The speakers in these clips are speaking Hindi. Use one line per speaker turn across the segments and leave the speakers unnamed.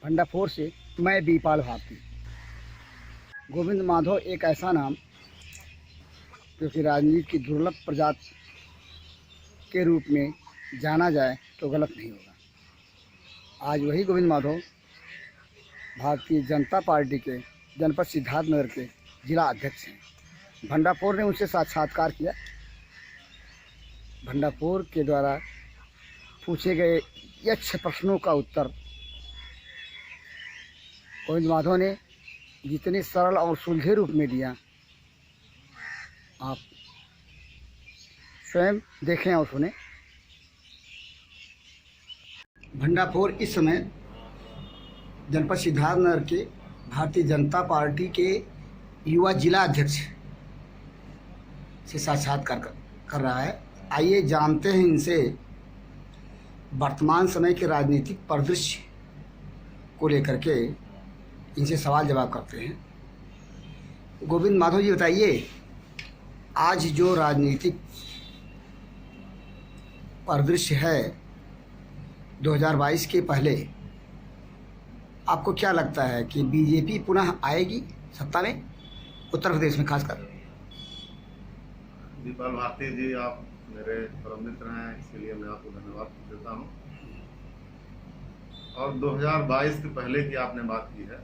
भंडाफोर से मैं बीपाल भारती। गोविंद माधव एक ऐसा नाम क्योंकि राजनीति की दुर्लभ प्रजाति के रूप में जाना जाए तो गलत नहीं होगा। आज वही गोविंद माधव भारतीय जनता पार्टी के जनपद सिद्धार्थनगर के जिला अध्यक्ष हैं। भंडाफोर ने उनसे साक्षात्कार किया। भंडाफोर के द्वारा पूछे गए यक्ष प्रश्नों का उत्तर गोविंद माधव ने जितने सरल और सुलझे रूप में दिया, आप स्वयं देखें और सुने। भंडाफोर इस समय जनपद सिद्धार्थनगर के भारतीय जनता पार्टी के युवा जिला अध्यक्ष से साक्षात्कार कर रहा है। आइए जानते हैं इनसे वर्तमान समय के राजनीतिक परिदृश्य को लेकर के इनसे सवाल जवाब करते हैं। गोविंद माधव जी, बताइए, आज जो राजनीतिक परिदृश्य है 2022 के पहले, आपको क्या लगता है कि बीजेपी पुनः आएगी सत्ता में, उत्तर प्रदेश में खासकर?
दीपाल भारती जी, आप मेरे परम मित्र हैं, इसके लिए मैं आपको धन्यवाद देता हूं। और 2022 के पहले की आपने बात की है।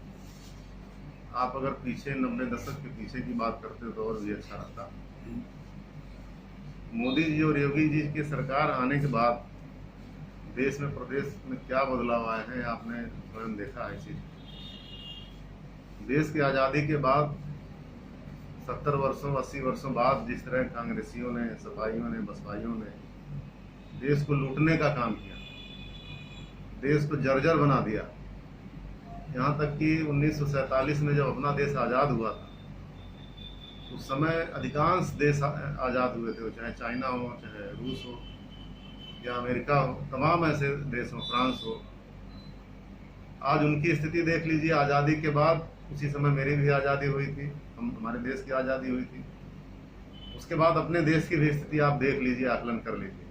आप अगर पीछे 90 दशक के पीछे की बात करते तो और भी अच्छा रहता। मोदी जी और योगी जी की सरकार आने के बाद देश में, प्रदेश में क्या बदलाव आए हैं, आपने स्वयं देखा है। चीज देश की आज़ादी के बाद 70 वर्षों 80 वर्षों बाद जिस तरह कांग्रेसियों ने, सपाइयों ने, बसपाइयों ने देश को लूटने का काम किया, देश को जर्जर बना दिया। यहाँ तक कि 1947 में जब अपना देश आज़ाद हुआ था, उस समय अधिकांश देश आज़ाद हुए थे, चाहे चाइना हो, चाहे रूस हो या अमेरिका हो, तमाम ऐसे देश हो, फ्रांस हो। आज उनकी स्थिति देख लीजिए। आज़ादी के बाद उसी समय मेरी भी आज़ादी हुई थी, हमारे देश की आज़ादी हुई थी। उसके बाद अपने देश की भी स्थिति आप देख लीजिए, आकलन कर लीजिए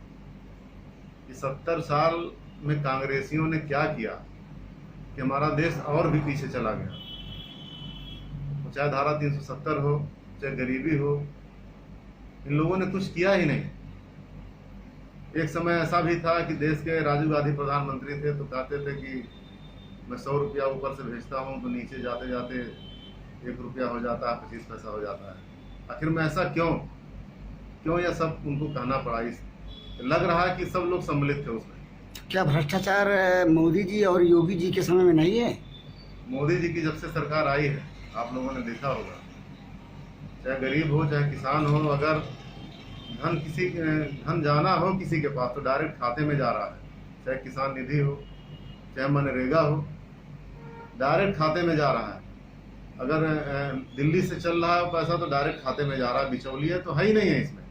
कि 70 साल में कांग्रेसियों ने क्या किया कि हमारा देश और भी पीछे चला गया। तो चाहे धारा 370 हो, चाहे गरीबी हो, इन लोगों ने कुछ किया ही नहीं। एक समय ऐसा भी था कि देश के राजीव गांधी प्रधानमंत्री थे, तो कहते थे कि मैं 100 रुपया ऊपर से भेजता हूँ तो नीचे जाते जाते 1 रुपया हो जाता है, 25 पैसा हो जाता है। आखिर में ऐसा क्यों यह सब उनको कहना पड़ा? इस लग रहा है कि सब लोग सम्मिलित थे उसमें।
क्या भ्रष्टाचार मोदी जी और योगी जी के समय में नहीं है?
मोदी जी की जब से सरकार आई है, आप लोगों ने देखा होगा, चाहे गरीब हो चाहे किसान हो, अगर धन जाना हो किसी के पास तो डायरेक्ट खाते में जा रहा है। चाहे किसान निधि हो, चाहे मनरेगा हो, डायरेक्ट खाते में जा रहा है। अगर दिल्ली से चल रहा है पैसा तो डायरेक्ट खाते में जा रहा है, बिचौलिया तो है ही नहीं है इसमें।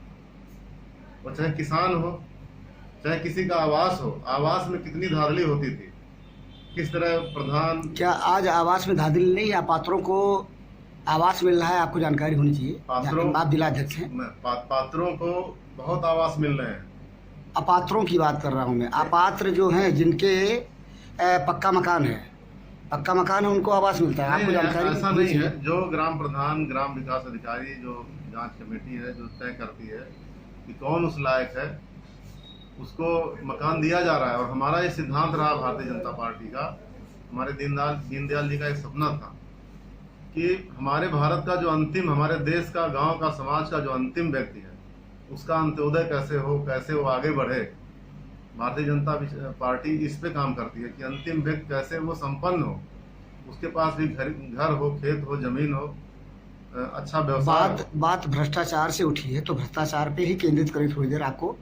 और चाहे किसान हो, चाहे किसी का आवास हो, आवास में कितनी धांधली होती थी, किस तरह प्रधान। क्या
आज आवास में धांधली नहीं है? पात्रों को आवास मिल रहा है, आपको जानकारी होनी चाहिए। आप जिला अध्यक्ष हैं।
पात्रों को बहुत आवास मिल रहे हैं।
अपात्रों की बात कर रहा हूँ मैं। अपात्र जो हैं, जिनके पक्का मकान है, उनको आवास मिलता है। आपको जानकारी?
ऐसा नहीं है। जो ग्राम प्रधान, ग्राम विकास अधिकारी, जो जांच कमेटी है, जो तय करती है कि कौन उस लायक है, उसको मकान दिया जा रहा है। और हमारा ये सिद्धांत रहा भारतीय जनता पार्टी का। हमारे दीनदयाल जी का एक सपना था कि हमारे भारत का जो अंतिम, हमारे देश का, गांव का, समाज का जो अंतिम व्यक्ति है, उसका अंत्योदय कैसे हो, कैसे वो आगे बढ़े। भारतीय जनता पार्टी इस पे काम करती है कि अंतिम व्यक्ति कैसे वो संपन्न हो, उसके पास भी घर हो, खेत हो, जमीन हो, अच्छा व्यवसाय।
बात भ्रष्टाचार से उठी है तो भ्रष्टाचार पे ही केंद्रित करें थोड़ी देर। आपको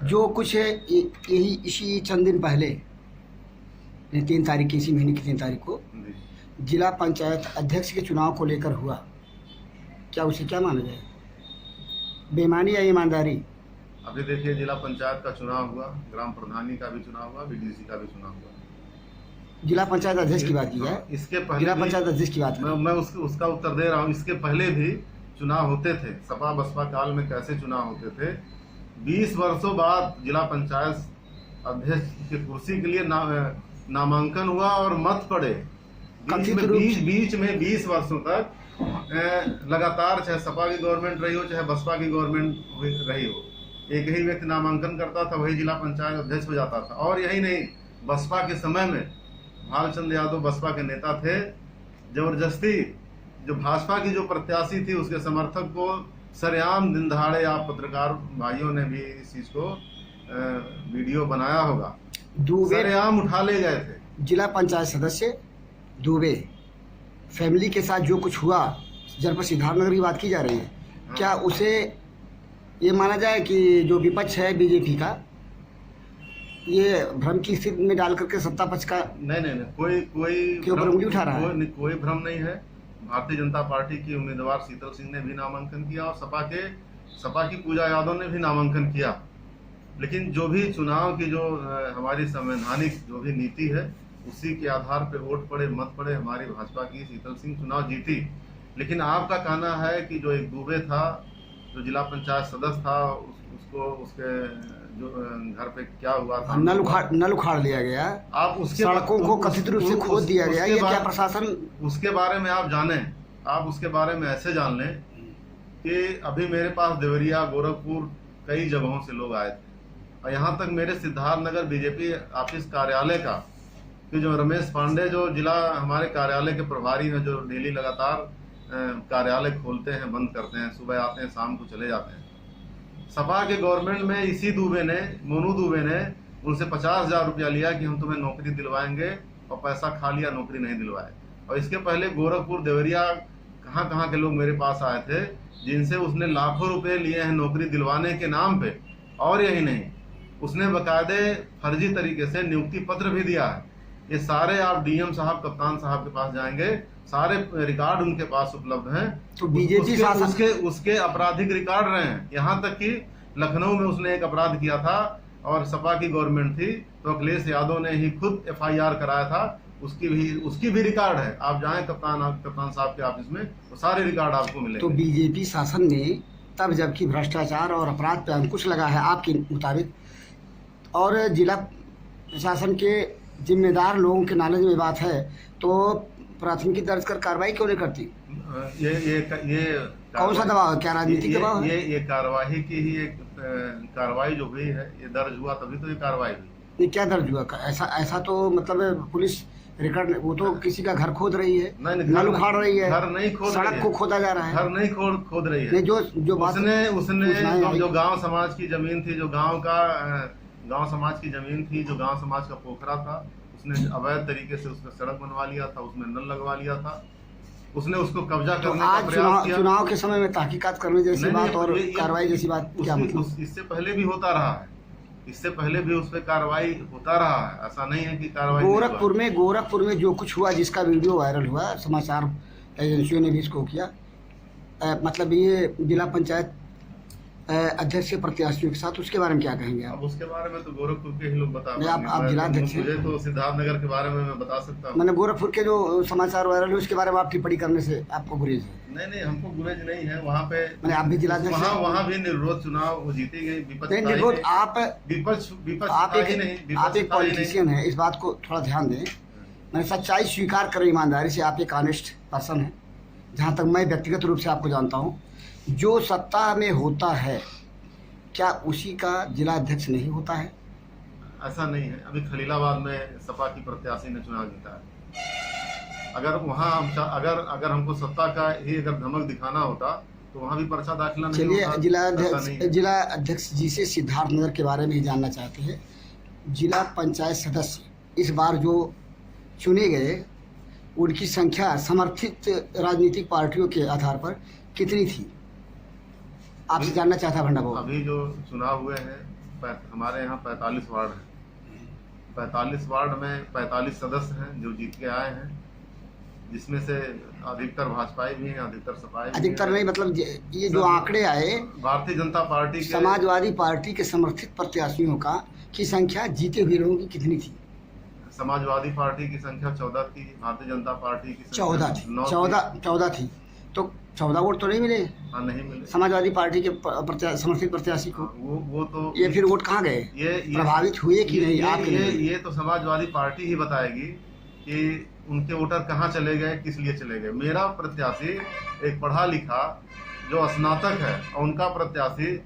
जो कुछ है, यही इसी चंद दिन पहले 3 तारीख, इसी महीने की 3 तारीख को जिला पंचायत अध्यक्ष के चुनाव को लेकर हुआ, क्या उसे क्या माना जाए? बेईमानी या ईमानदारी?
अभी देखिए, जिला पंचायत का चुनाव हुआ, ग्राम प्रधानी का भी चुनाव हुआ, बीडीसी का भी चुनाव हुआ।
जिला पंचायत अध्यक्ष की बात की है।
इसके पहले
जिला पंचायत अध्यक्ष की बात
मैं उसका उत्तर दे रहा हूँ। इसके पहले भी चुनाव होते थे। सपा बसपा काल में कैसे चुनाव होते थे? 20 वर्षों बाद जिला पंचायत अध्यक्ष की कुर्सी के लिए नामांकन हुआ और मत पड़े, बीच में 20 वर्षों तक लगातार, चाहे सपा की गवर्नमेंट रही हो चाहे बसपा की गवर्नमेंट रही हो, एक ही व्यक्ति नामांकन करता था, वही जिला पंचायत अध्यक्ष हो जाता था। और यही नहीं, बसपा के समय में भालचंद्र यादव बसपा के नेता थे, जबरदस्ती जो भाजपा की जो प्रत्याशी थी उसके समर्थक को सरेआम दिन दहाड़े, आप पत्रकार भाइयों ने भी इस चीज को वीडियो बनाया होगा, सरेआम उठा ले गए थे।
जिला पंचायत सदस्य दुबे फैमिली के साथ जो कुछ हुआ, जनपद सिद्धार्थनगर की बात की जा रही है, क्या उसे ये माना जाए कि जो विपक्ष है बीजेपी का, ये भ्रम की स्थिति में डाल करके सत्ता पक्ष का
नहीं, कोई
उंगली उठा रहा है?
कोई भ्रम नहीं है। भारतीय जनता पार्टी की उम्मीदवार शीतल सिंह ने भी नामांकन किया और सपा की पूजा यादव ने भी नामांकन किया। लेकिन जो भी चुनाव की जो हमारी संवैधानिक जो भी नीति है, उसी के आधार पे वोट पड़े मत पड़े, हमारी भाजपा की शीतल सिंह चुनाव जीती। लेकिन आपका कहना है कि जो एक दुबे था, जो जिला पंचायत सदस्य था, उसको उसके जो घर पे क्या हुआ था,
नल उखाड़ दिया गया,
आप उसके
सड़कों को कथित रूप से खोद दिया गया, ये क्या प्रशासन
उसके बारे में आप जाने, आप उसके बारे में ऐसे जान लें कि अभी मेरे पास देवरिया, गोरखपुर, कई जगहों से लोग आए थे, और यहाँ तक मेरे सिद्धार्थनगर बीजेपी ऑफिस कार्यालय का कि जो रमेश पांडे जो जिला हमारे कार्यालय के प्रभारी हैं, जो डेली लगातार कार्यालय खोलते हैं, बंद करते हैं, सुबह आते हैं, शाम को चले जाते हैं, सपा के गवर्नमेंट में इसी दुबे ने, मोनू दुबे ने उनसे 50,000 रुपया लिया कि हम तुम्हें नौकरी दिलवाएंगे, और पैसा खा लिया, नौकरी नहीं दिलवाए। और इसके पहले गोरखपुर, देवरिया, कहाँ के लोग मेरे पास आए थे, जिनसे उसने लाखों रुपए लिए हैं नौकरी दिलवाने के नाम पे। और यही नहीं, उसने बाकायदे फर्जी तरीके से नियुक्ति पत्र भी दिया है। ये सारे आप डीएम साहब, कप्तान साहब के पास जाएंगे, सारे रिकॉर्ड उनके पास उपलब्ध हैं।
तो बीजेपी
उसके आपराधिक रिकॉर्ड रहे हैं। यहाँ तक कि लखनऊ में उसने एक अपराध किया था और सपा की गवर्नमेंट थी, तो अखिलेश यादव ने ही खुद FIR कराया था, उसकी भी रिकॉर्ड है। आप जाएं कप्तान साहब के ऑफिस में, तो सारे रिकॉर्ड आपको मिलेंगे।
तो बीजेपी शासन ने तब जबकि भ्रष्टाचार और अपराध पे अंकुश लगा है आपके मुताबिक, और जिला प्रशासन के जिम्मेदार लोगों के नॉलेज में बात है, तो प्राथमिकी दर्ज कर कार्रवाई क्यों नहीं करती?
ये
कौन सा दबाव है? क्या राजनीतिक दबाव है?
ये कार्रवाई की ही एक कार्रवाई जो हुई है, ये दर्ज हुआ तभी तो ये कार्रवाई हुई।
ये क्या दर्ज हुआ? ऐसा तो मतलब पुलिस रिकॉर्ड, वो तो किसी का घर खोद रही है, नल उखाड़ रही है,
घर नहीं खोद,
सड़क को खोदा जा रहा है,
घर नहीं खोद रही है।
जो
उसने जो गांव समाज की जमीन थी, जो गांव समाज की जमीन थी, जो गांव समाज का पोखरा था, उसने अवैध तरीके से उसमें सड़क बनवा लिया था, उसमें नल लगवा लिया था, उसने उसको कब्जा करने का प्रयास किया।
चुनाव के समय में तहकीकात करने जैसी बात और कार्रवाई जैसी बात क्या मतलब?
इससे पहले भी होता रहा है, इससे पहले भी उस पर कार्रवाई होता रहा है, ऐसा नहीं है कि कार्रवाई।
गोरखपुर में जो कुछ हुआ, जिसका वीडियो वायरल हुआ, समाचार एजेंसियों ने भी इसको किया, मतलब ये जिला पंचायत अध्यक्ष के प्रत्याशियों के साथ, उसके बारे में क्या कहेंगे आप?
अब उसके बारे में तो गोरखपुर के ही लोग बता
पाएंगे। आप जिला अध्यक्ष हैं,
मुझे तो सिद्धार्थनगर के बारे में मैं बता सकता हूँ।
मैंने गोरखपुर के जो समाचार वायरल हुए उसके बारे में आप टिप्पणी करने से आपको गुरेज है?
नहीं, हमको गुरेज नहीं है। वहाँ पे
मैंने आप भी जिला अध्यक्ष,
वहाँ भी निर्विरोध चुनाव वो जीती गई, विपक्ष
आप एक पॉलिटिशियन है, इस बात को थोड़ा ध्यान दें। मैंने सच्चाई स्वीकार करें ईमानदारी से, आप एक ऑनेस्ट पर्सन है, जहाँ तक मैं व्यक्तिगत रूप से आपको जानता हूँ। जो सत्ता में होता है, क्या उसी का जिला अध्यक्ष नहीं होता है?
ऐसा नहीं है। अभी खलीलाबाद में सपा की प्रत्याशी ने चुनाव जीता है। अगर वहाँ अगर हमको सत्ता का ही अगर धमक दिखाना होता तो वहाँ भी पर्चा दाखिला नहीं होता।
चलिए, जिला अध्यक्ष जी से सिद्धार्थनगर के बारे में ही जानना चाहते हैं। जिला पंचायत सदस्य इस बार जो चुने गए, उनकी संख्या समर्थित राजनीतिक पार्टियों के आधार पर कितनी थी? आपसे जानना चाहता भंडा बाबू।
अभी जो चुनाव हुए हैं, हमारे यहाँ 45 वार्ड हैं। 45 वार्ड में 45 सदस्य हैं जो जीत के आए हैं, जिसमें से अधिकतर भाजपाई भी हैं, अधिकतर सपाई।
अधिकतर नहीं, मतलब ये जो आंकड़े आए,
भारतीय जनता पार्टी,
समाजवादी पार्टी के समर्थित प्रत्याशियों की संख्या जीते हुए लोगों की कितनी थी?
समाजवादी पार्टी की संख्या 14 थी, भारतीय जनता पार्टी की
14 थी। तो 14 वोट तो नहीं मिले
हाँ नहीं मिले
समाजवादी पार्टी के समर्थित प्रत्याशी को।
वो तो
ये फिर वोट कहाँ गए,
ये
प्रभावित हुए कि नहीं आपके लिए?
ये तो समाजवादी पार्टी ही बताएगी कि उनके वोटर कहाँ चले गए, किस लिए चले गए। मेरा प्रत्याशी एक पढ़ा लिखा जो स्नातक है और उनका प्रत्याशी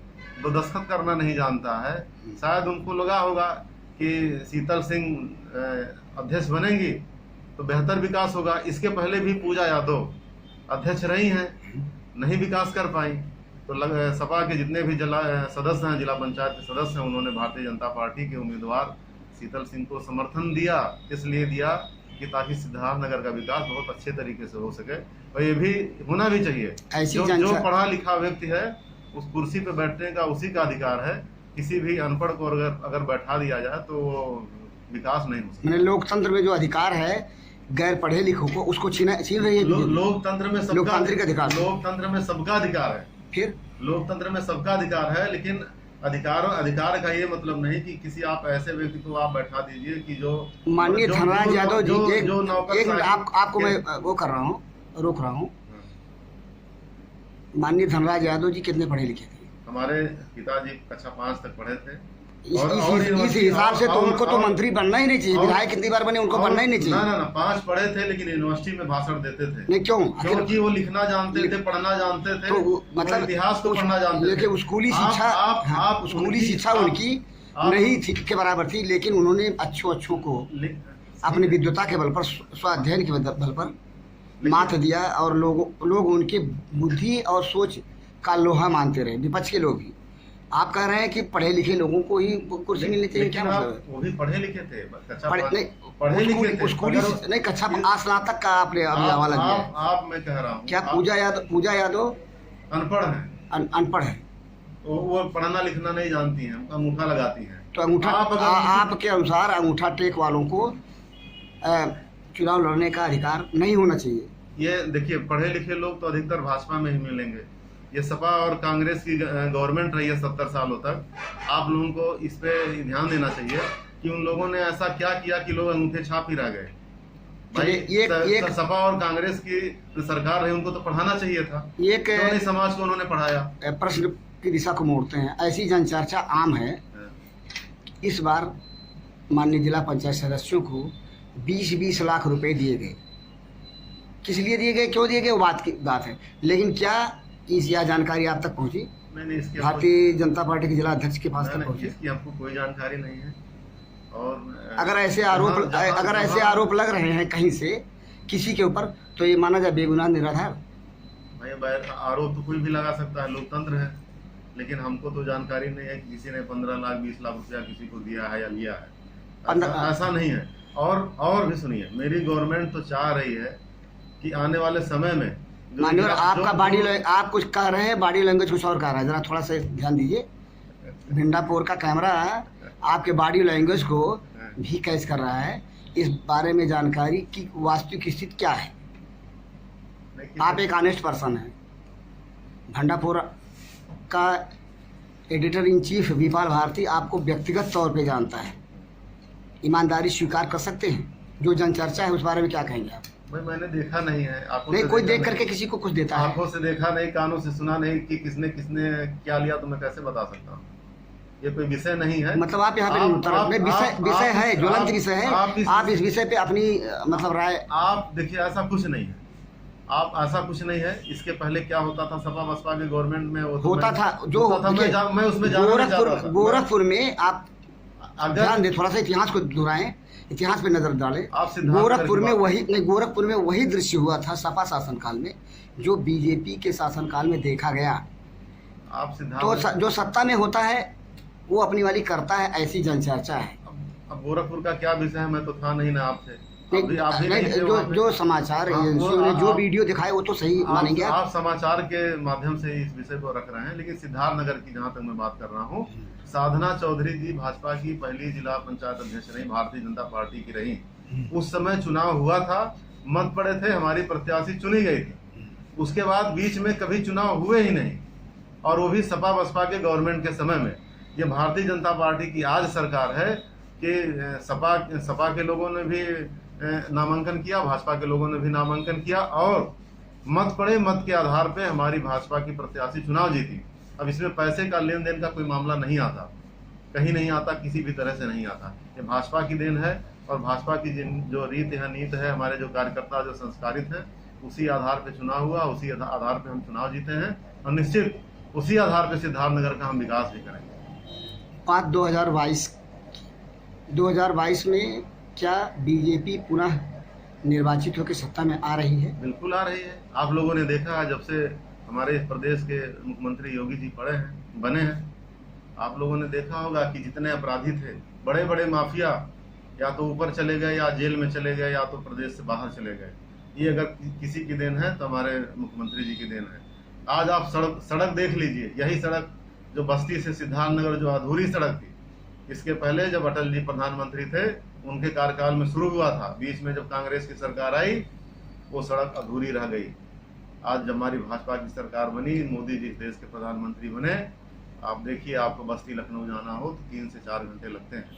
जो दस्तखत करना नहीं जानता है, शायद उनको लगा होगा कि शीतल सिंह अध्यक्ष बनेंगी तो बेहतर विकास होगा। इसके पहले भी पूजा यादव अध्यक्ष रही हैं, नहीं विकास कर पाई। तो सपा के जितने भी सदस्य हैं, जिला पंचायत के सदस्य हैं, उन्होंने भारतीय जनता पार्टी के उम्मीदवार शीतल सिंह को समर्थन दिया। इसलिए दिया कि ताकि सिद्धार्थनगर का विकास बहुत अच्छे तरीके से हो सके, और ये भी होना भी चाहिए। जो पढ़ा लिखा व्यक्ति है उस कुर्सी पे बैठने का उसी का अधिकार है। किसी भी अनपढ़ को अगर बैठा दिया जाए तो विकास नहीं हो सकता।
मैंने लोकतंत्र में जो अधिकार है गैर पढ़े लिखों को, उसको छीन रही है।
लोकतंत्र में सबका
लोकतांत्रिक अधिकार,
लोकतंत्र में सबका अधिकार है।
फिर
लोकतंत्र में सबका अधिकार है, लेकिन अधिकार का ये मतलब नहीं कि किसी आप ऐसे व्यक्ति को आप बैठा दीजिए कि जो
माननीय धनराज यादव जी एक आपको मैं वो कर रहा हूँ, रोक रहा हूँ। माननीय धनराज यादव जी कितने पढ़े लिखे थे?
हमारे पिताजी कक्षा 5 तक पढ़े थे।
इस हिसाब से तो उनको तो मंत्री बनना ही नहीं चाहिए। विधायक कितनी बार बने, उनको बनना ही नहीं चाहिए।
ना 5 पढ़े थे, लेकिन यूनिवर्सिटी में भाषण देते थे।
नहीं क्यों?
क्योंकि वो लिखना जानते थे, पढ़ना जानते थे,
तो मतलब
इतिहास को पढ़ना जानते थे।
लेकिन स्कूली शिक्षा उनकी नहीं थी के बराबर थी, लेकिन उन्होंने अच्छों को अपनी विद्वता के बल पर, स्वाध्ययन के बल पर मात दिया, और लोग उनकी बुद्धि और सोच का लोहा मानते रहे, विपक्ष के लोग भी। आप कह रहे हैं कि पढ़े लिखे लोगों को ही कुर्सी मिलनी चाहिए, क्या मतलब है?
वो भी पढ़े लिखे थे,
पढ़े लिखे स्कूली नहीं, कक्षा स्नातक का आपने हवाला दिया।
आप मैं कह रहा हूँ
क्या पूजा यादव
अनपढ़ है?
अनपढ़ है,
वो पढ़ना लिखना नहीं जानती हैं, अंगूठा लगाती हैं।
तो अंगूठा आपके अनुसार अंगूठा टेक वालों को चुनाव लड़ने का अधिकार नहीं होना चाहिए?
ये देखिए, पढ़े लिखे लोग तो अधिकतर भाजपा में ही मिलेंगे। ये सपा और कांग्रेस की गवर्नमेंट रही है 70 सालों तक। आप लोगों को इस पे ध्यान देना चाहिए कि उन लोगों ने ऐसा क्या किया कि लोग अंगूठे छाप ही रह गए। भाई सपा और कांग्रेस की सरकार रही, उनको तो पढ़ाना चाहिए था। एक समाज को उन्होंने पढ़ाया।
प्रश्न की दिशा को मोड़ते हैं। ऐसी जनचर्चा आम है, इस बार माननीय जिला पंचायत सदस्यों को 20-20 लाख रुपए दिए गए। किस लिए दिए गए, क्यों दिए गए, वो बात है। लेकिन क्या यह जानकारी आप तक पहुंची? भारतीय जनता पार्टी के जिला अध्यक्ष के पास तक पहुंची?
इसकी हमको कोई जानकारी नहीं है। और
अगर ऐसे आरोप लग रहे हैं कहीं से किसी के ऊपर, तो ये माना जाए बेगुनाह निराधार?
भाई आरोप तो कोई भी लगा सकता है, लोकतंत्र है। लेकिन हमको तो जानकारी नहीं है कि किसी ने 15 लाख 20 लाख रुपया किसी को दिया है या लिया है। ऐसा नहीं है। और भी सुनिए, मेरी गवर्नमेंट तो चाह रही है कि आने वाले समय में
माननीय आपका आप कुछ कह रहे हैं, बॉडी लैंग्वेज कुछ और कह रहा है, जरा थोड़ा सा ध्यान दीजिए। भिंडापुर का कैमरा आपके बॉडी लैंग्वेज को भी कैच कर रहा है। इस बारे में जानकारी की वास्तविक स्थिति क्या है? आप एक ऑनेस्ट पर्सन हैं। भंडापुर का एडिटर इन चीफ विपाल भारती आपको व्यक्तिगत तौर पे जानता है, ईमानदारी स्वीकार कर सकते हैं? जो जनचर्चा है उस बारे में क्या कहेंगे आप?
भाई मैंने देखा नहीं है।
नहीं, कोई देख करके किसी को कुछ देता है?
आंखों से देखा नहीं, कानों से सुना नहीं कि किसने क्या लिया, तो मैं कैसे बता सकता हूँ? ये कोई विषय नहीं है।
मतलब आप यहाँ पे विषय है, ज्वलंत विषय है। आप इस विषय पे अपनी मतलब राय।
आप देखिए, ऐसा कुछ नहीं है। ऐसा कुछ नहीं है। इसके पहले क्या होता था सपा बसपा के गवर्नमेंट में?
होता था जो
मैं उसमें
गोरखपुर में आप ध्यान दे, थोड़ा सा इतिहास को दोहराएं, इतिहास पे नजर डालें। गोरखपुर में वही दृश्य हुआ था सपा शासनकाल में, जो बीजेपी के शासनकाल में देखा गया। तो जो सत्ता में होता है वो अपनी वाली करता है, ऐसी जनचर्चा है।
अब गोरखपुर का क्या विषय है, मैं तो था नहीं ना आपसे।
जो समाचार एजेंसियों ने जो वीडियो दिखाए वो तो सही मानेंगे
आप समाचार के माध्यम से इस विषय को रख रहे हैं। लेकिन सिद्धार्थनगर की जहाँ तक मैं बात कर रहा हूँ, साधना चौधरी जी भाजपा की पहली जिला पंचायत अध्यक्ष रही, भारतीय जनता पार्टी की रही। उस समय चुनाव हुआ था, मत पड़े थे, हमारी प्रत्याशी चुनी गई थी। उसके बाद बीच में कभी चुनाव हुए ही नहीं, और वो भी सपा बसपा के गवर्नमेंट के समय में। ये भारतीय जनता पार्टी की आज सरकार है कि सपा के लोगों ने भी नामांकन किया, भाजपा के लोगों ने भी नामांकन किया, और मत पड़े, मत के आधार पे हमारी भाजपा की प्रत्याशी चुनाव जीती। अब इसमें पैसे का लेन देन का कोई मामला नहीं आता, कहीं नहीं आता, किसी भी तरह से नहीं आता। ये भाजपा की देन है और भाजपा की जो रीत है, नीत है, हमारे जो कार्यकर्ता जो संस्कारित हैं, उसी आधार पे चुनाव हुआ, उसी आधार पे हम चुनाव जीते हैं और निश्चित उसी आधार पे सिद्धार्थनगर का हम विकास भी करेंगे।
2022 में क्या बीजेपी पुनः निर्वाचित होकर सत्ता में आ रही है?
बिल्कुल आ रही है। आप लोगों ने देखा है, जब से हमारे प्रदेश के मुख्यमंत्री योगी जी बने हैं, आप लोगों ने देखा होगा कि जितने अपराधी थे, बड़े बड़े माफिया, या तो ऊपर चले गए या जेल में चले गए या तो प्रदेश से बाहर चले गए। ये अगर किसी की देन है तो हमारे मुख्यमंत्री जी की देन है। आज आप सड़क देख लीजिए, यही सड़क जो बस्ती से सिद्धार्थनगर जो अधूरी सड़क थी, इसके पहले जब अटल जी प्रधानमंत्री थे उनके कार्यकाल में शुरू हुआ था, बीच में जब कांग्रेस की सरकार आई वो सड़क अधूरी रह गई। आज जब हमारी भाजपा की सरकार बनी, मोदी जी देश के प्रधानमंत्री बने, आप देखिए, आपको बस्ती लखनऊ जाना हो तो 3 से 4 घंटे लगते हैं।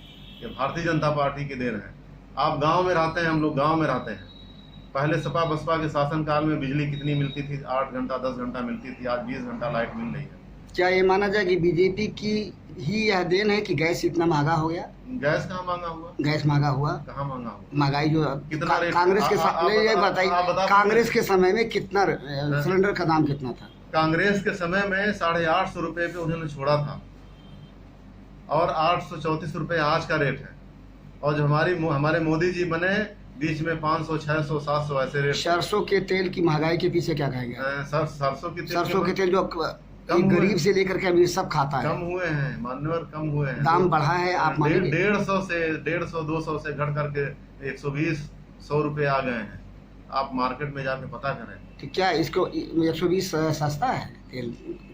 ये भारतीय जनता पार्टी की देन है। आप गांव में रहते हैं, हम लोग गांव में रहते हैं। पहले सपा बसपा के शासनकाल में बिजली कितनी मिलती थी? 8 घंटा 10 घंटा मिलती थी, आज 20 घंटा लाइट मिल रही है।
क्या ये माना जाए कि बीजेपी की ही यह देन है कि गैस इतना महंगा हो गया?
गैस कहाँ महंगा हुआ?
गैस महंगा हुआ?
कहाँ महंगा हुआ?
महंगाई जो
कितना रेट?
कांग्रेस के ये बताइए, कांग्रेस के समय में कितना
हाँ।
सिलेंडर का दाम कितना था?
कांग्रेस के समय में 850 रुपए पे उन्होंने छोड़ा था और 834 रुपए आज का रेट है। और जो हमारे मोदी जी बने, बीच में 500, 600, 700 ऐसे रेट।
सरसों के तेल की महंगाई के पीछे क्या कहेंगे? सरसों के तेल जो गरीब से लेकर के अमीर सब खाता है,
कम हुए हैं, मान्यवर कम हुए हैं।
दाम बढ़ा है, आप मानेंगे?
150 200 से घट करके 120 100 रुपए आ गए हैं। आप मार्केट में जाके पता करें।
तो क्या इसको 120 सस्ता है?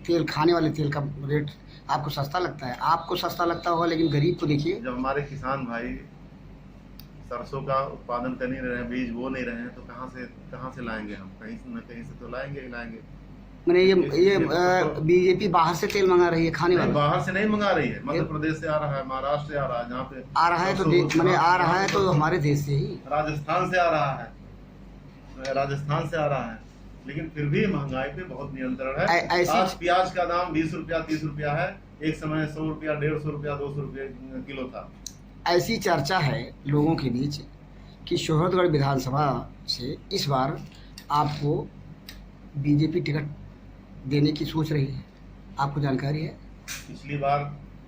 तेल खाने वाले तेल का रेट आपको सस्ता लगता है? आपको सस्ता लगता होगा, लेकिन गरीब को देखिए।
जब हमारे किसान भाई सरसों का उत्पादन कर नहीं रहे हैं, बीज वो नहीं रहे हैं, तो कहाँ से लाएंगे हम? कहीं न कहीं से तो लाएंगे ही लाएंगे।
मैंने ये बीजेपी बाहर से तेल मंगा रही है खाने वाला?
बाहर से नहीं मंगा रही है, मध्य प्रदेश से आ रहा है, महाराष्ट्र से आ रहा है, जहाँ पे
आ रहा है तो मैंने आ रहा है तो हमारे देश से ही,
राजस्थान से आ रहा है, लेकिन फिर भी महंगाई पे बहुत नियंत्रण है। आज प्याज का दाम 20 रुपया 30 रुपया है, एक समय 100 रुपया 150 रुपया 200 रुपये किलो था।
ऐसी चर्चा है लोगों के बीच कि शोहरतगढ़ विधानसभा से इस बार आपको बीजेपी टिकट देने की सोच रही है, आपको जानकारी है?
पिछली बार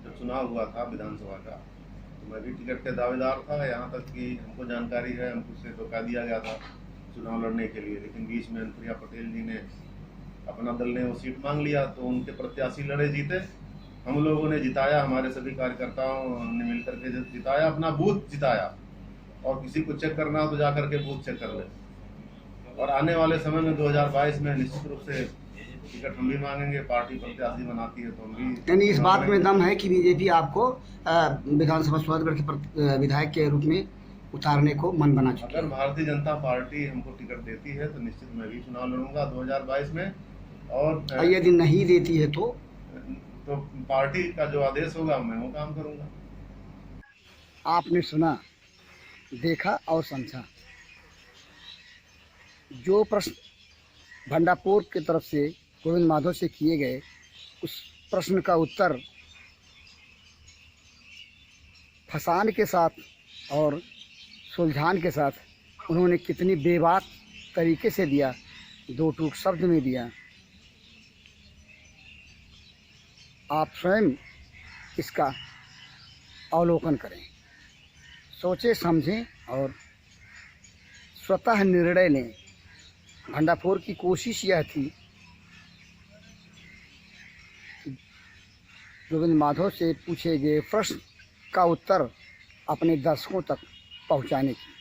जब चुनाव हुआ था विधानसभा का, तो मैं भी टिकट के दावेदार था। यहाँ तक कि हमको जानकारी है, हमको से धोखा दिया गया था चुनाव लड़ने के लिए, लेकिन बीच में अनुप्रिया पटेल जी ने, अपना दल ने वो सीट मांग लिया, तो उनके प्रत्याशी लड़े, जीते। हम लोगों ने जिताया, हमारे सभी कार्यकर्ताओं ने मिलकर के जिताया, अपना बूथ जिताया। और किसी को चेक करना हो तो जा करके बूथ चेक कर ले। और आने वाले समय में 2022 में निश्चित रूप से टिकट हम भी मांगेंगे। पार्टी प्रत्याशी बनाती है तो हम भी।
यानी इस बात में दम है कि बीजेपी आपको विधानसभा शोहरतगढ़ के विधायक के रूप में उतारने को मन बना चुकी है?
अगर भारतीय जनता पार्टी हमको टिकट देती है तो निश्चित मैं भी चुनाव लड़ूंगा 2022 में। और
यदि नहीं देती है तो
पार्टी का जो आदेश होगा मैं वो काम करूंगा।
आपने सुना, देखा और समझा। जो प्रश्न भंडारपुर की तरफ से गोविंद माधव से किए गए, उस प्रश्न का उत्तर फसान के साथ और सुलझान के साथ उन्होंने कितनी बेबाक तरीके से दिया, 2 टूक शब्द में दिया। आप स्वयं इसका अवलोकन करें, सोचें समझें और स्वतः निर्णय लें। भंडारपुर की कोशिश यह थी कि गोविंद माधव से पूछे गए प्रश्न का उत्तर अपने दर्शकों तक पहुंचाने की।